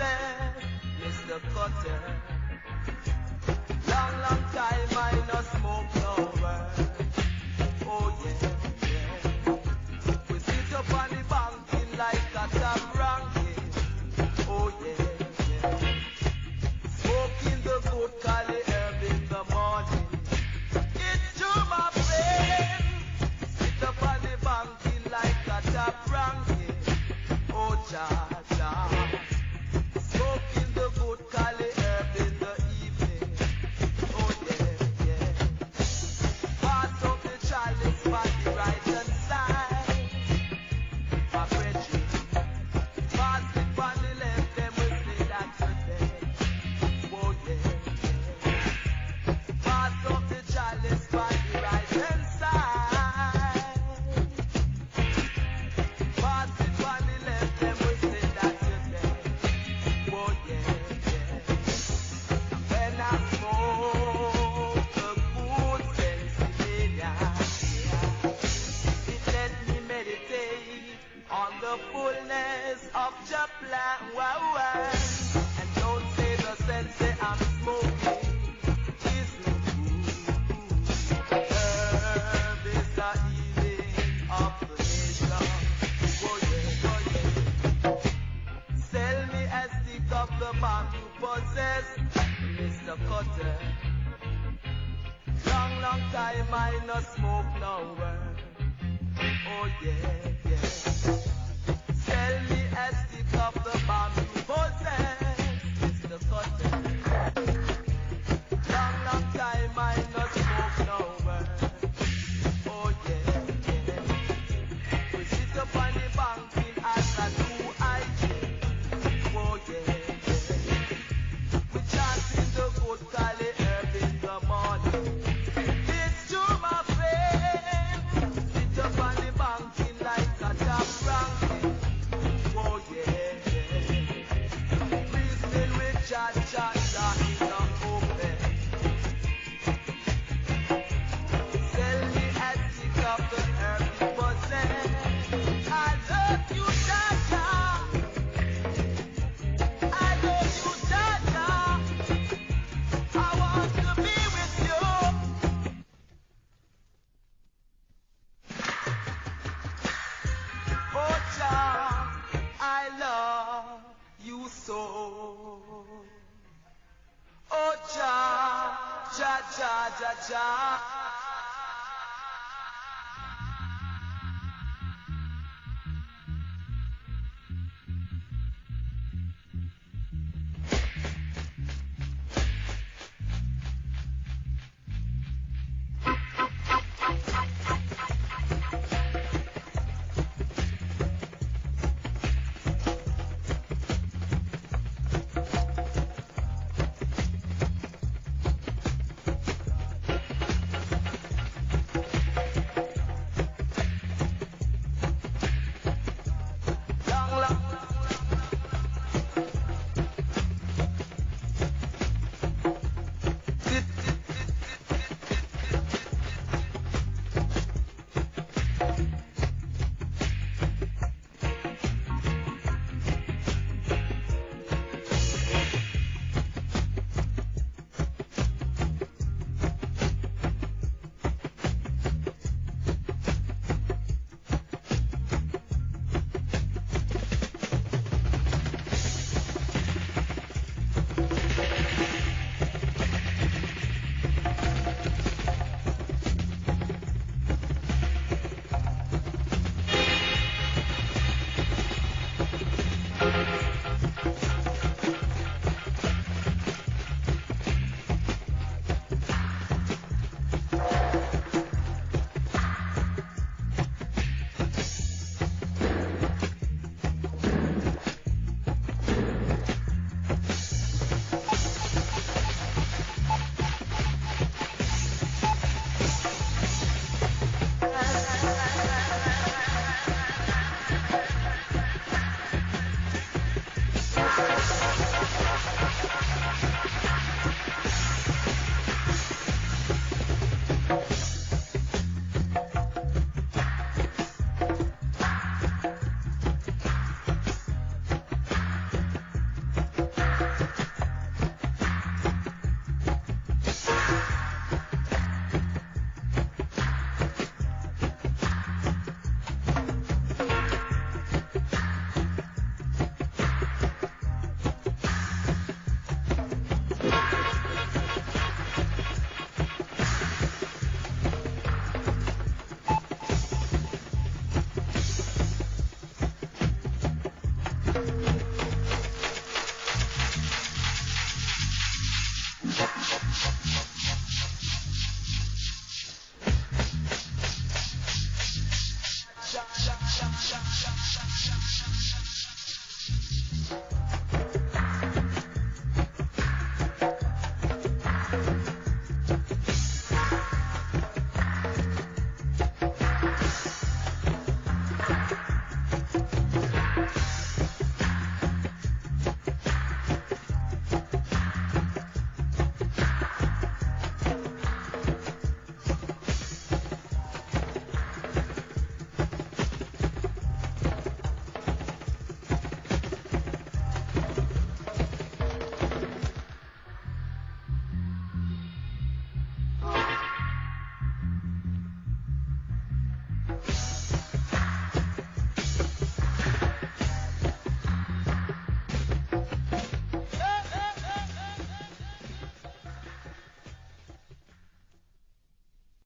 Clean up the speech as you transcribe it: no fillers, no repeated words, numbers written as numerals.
possess, Mr. Cutter. Long, long time I no smoke no word. Oh yeah, yeah. We sit up on the banking like a top ranking. Oh yeah, yeah. Smoking the good Cali herb in the morning. It's true, my friend. Sit up on the banking like a top ranking. Oh cha cha. Smoking the good Cali herb in the evening. Oh yeah, yeah. Pass up the chalice by the right hand side. My brethren, pass it on the left, them will say that you're dead. Oh yeah, yeah. Pass up the chalice by the right hand side. Pass it on the left, them will say that you're dead. Oh yeah, yeah. When I smoke the good Pennsylvania, it let me meditate on the fullness of your plan. Wow, wow. And don't say the sense that I'm smoking is no good. Herb is the healing of the nation. Oh yeah, oh yeah. Sell me a stick of the bomb you possess, Mr. Cutter. Long, long time I no smoke no word. Oh yeah, yeah. Sell me a stick of the bomb you possess, Mr. Cutter. Long, long time I no smoke no word. Oh yeah, yeah. We sit up on the banking as a new IG. Oh yeah, yeah. We chanting the good Cali herb in the morning. It's true, my friend. Sit up on the banking like a top ranking. Oh yeah, yeah. We still with chat in the open. Sell me a stick of the herb you possess. I love you, Jaja. I love you, Jaja. I want to be with you. Oh, Jah, I love you so. Oh, Jah, Jah, Jah, Jah, Jah. Long, long.